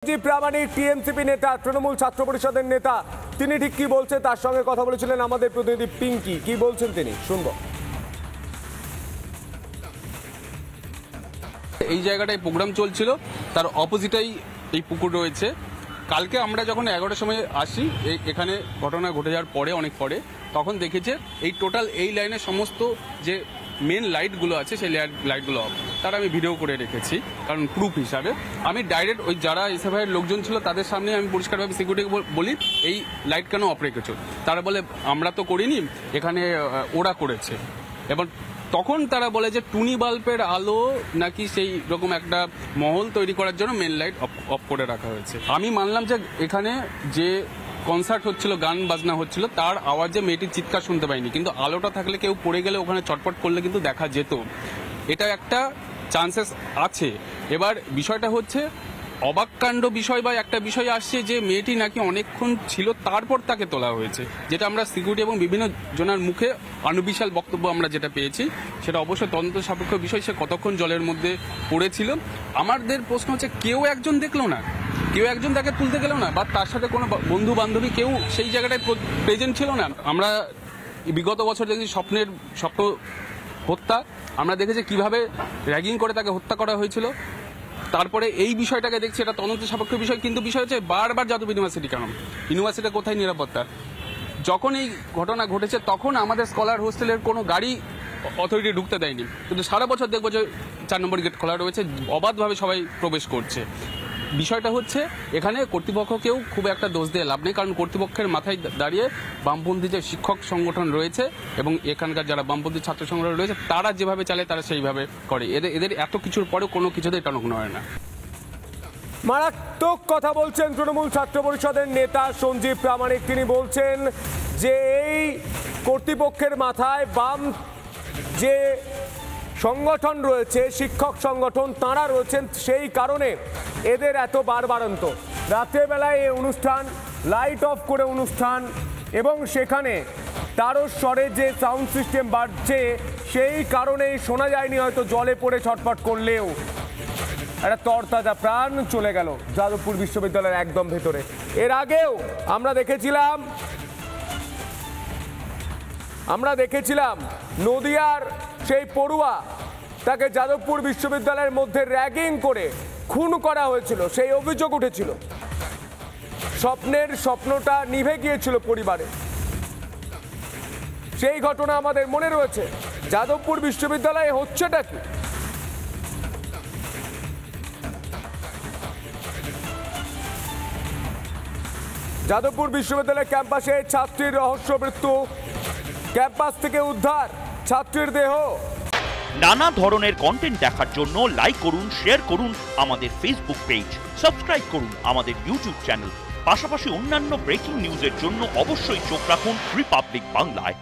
প্রামাণিক TMCP নেতা, তৃণমূল ছাত্র পরিষদের নেতা, তিনি ঠিক কি বলছেন তার সঙ্গে কথা বলেছিলেন আমাদের প্রতিনিধি পিঙ্কি। কি বলছেন তিনি, শুনবো। এই জায়গাটায় প্রোগ্রাম চলছিল, তার অপোজিটেই এই পুকুর রয়েছে। কালকে আমরা যখন 11টার সময় আসি এখানে ঘটনা ঘটে যাওয়ার পরে, অনেক পরে, তখন দেখেছে এই টোটাল এই লাইনের সমস্ত যে মেন লাইটগুলো আছে সেই লাইটগুলো অফ। তার আমি ভিডিও করে রেখেছি কারণ প্রুফ হিসাবে। আমি ডাইরেক্ট ওই যারা এসএফআইয়ের লোকজন ছিল তাদের সামনে আমি পরিষ্কারভাবে সিকিউরিটিকে বলি এই লাইট কেন অফ রেখেছো। তারা বলে আমরা তো করিনি, এখানে ওরা করেছে। এবং তখন তারা বলে যে টুনি বাল্বের আলো নাকি সেই রকম একটা মহল তৈরি করার জন্য মেন লাইট অফ করে রাখা হয়েছে। আমি মানলাম যে এখানে যে কনসার্ট হচ্ছিল, গান বাজনা হচ্ছিল, তার আওয়াজে মেয়েটির চিৎকার শুনতে পাইনি, কিন্তু আলোটা থাকলে কেউ পড়ে গেলে ওখানে চটপট করলে কিন্তু দেখা যেত। এটা একটা চান্সেস আছে। এবার বিষয়টা হচ্ছে অবাককাণ্ড বিষয় বা একটা বিষয় আসছে যে মেয়েটি নাকি অনেকক্ষণ ছিল, তারপর তাকে তোলা হয়েছে, যেটা আমরা সিকিউরিটি এবং বিভিন্ন জনের মুখে আনুবিশাল বক্তব্য আমরা যেটা পেয়েছি সেটা অবশ্যই তদন্ত সাপেক্ষ বিষয়। সে কতক্ষণ জলের মধ্যে পড়েছিল। আমাদের প্রশ্ন হচ্ছে কেউ একজন দেখলো না, কেউ একজন তাকে তুলতে গেল না, বা তার সাথে কোনো বন্ধু বান্ধবী কেউ সেই জায়গাটায় প্রেজেন্ট ছিল না। আমরা বিগত বছর দেখি স্বপ্ন হত্যা, আমরা দেখেছি কিভাবে র্যাগিং করে তাকে হত্যা করা হয়েছিল। তারপরে এই বিষয়টাকে দেখছি এটা তদন্ত সাপেক্ষ বিষয়, কিন্তু বিষয় হচ্ছে বারবার যাদব ইউনিভার্সিটি কেন, ইউনিভার্সিটির কোথায় নিরাপত্তা? যখন এই ঘটনা ঘটেছে তখন আমাদের স্কলার হোস্টেলের কোনো গাড়ি অথরিটি ঢুকতে দেয়নি, কিন্তু সারা বছর দেখবো যে 4 নম্বর গেট খোলা রয়েছে, অবাধভাবে সবাই প্রবেশ করছে। বিষয়টা হচ্ছে এখানে কর্তৃপক্ষকেও খুব একটা দোষ দিয়ে লাভ নেই, কারণ কর্তৃপক্ষের মাথায় দাঁড়িয়ে বামপন্থী যে শিক্ষক সংগঠন রয়েছে এবং এখানকার যারা বামপন্থী ছাত্র সংগঠন রয়েছে তারা যেভাবে চালে তারা সেইভাবে করে। এদের এত কিছুর পরেও কোনো কিছুতেই টনক হয় না। মারাত্মক কথা বলছেন তৃণমূল ছাত্র পরিষদের নেতা সঞ্জীব প্রামাণিক। তিনি বলছেন যে এই কর্তৃপক্ষের মাথায় বাম যে সংগঠন রয়েছে, শিক্ষক সংগঠন, তাঁরা রয়েছেন, সেই কারণে এদের এত বাড়ন্ত। রাত্রেবেলায় এই অনুষ্ঠান লাইট অফ করে অনুষ্ঠান, এবং সেখানে তারস্বরে যে সাউন্ড সিস্টেম বাড়ছে সেই কারণেই শোনা যায়নি হয়তো জলে পড়ে ছটফট করলেও। একটা তরতাজা প্রাণ চলে গেল যাদবপুর বিশ্ববিদ্যালয়ের একদম ভেতরে। এর আগেও আমরা দেখেছিলাম নদিয়ার সেই পড়ুয়া, তাকে যাদবপুর বিশ্ববিদ্যালয়ের মধ্যে র্যাগিং করে খুন করা হয়েছিল, সেই অভিযোগ উঠেছিল। স্বপ্নটা নিভে গিয়েছিল পরিবারে, সেই ঘটনা আমাদের মনে রয়েছে। যাদবপুর বিশ্ববিদ্যালয়ে হচ্ছেটা কি? যাদবপুর বিশ্ববিদ্যালয়ের ক্যাম্পাসে ছাত্রীর রহস্য মৃত্যু, ক্যাম্পাস থেকে উদ্ধার ছাত্রীর দেহ। নানা ধরনের কন্টেন্ট দেখার জন্য লাইক করুন, শেয়ার করুন আমাদের ফেসবুক পেজ, সাবস্ক্রাইব করুন আমাদের ইউটিউব চ্যানেল। পাশাপাশি অন্যান্য ব্রেকিং নিউজের জন্য অবশ্যই চোখ রাখুন রিপাবলিক বাংলায়।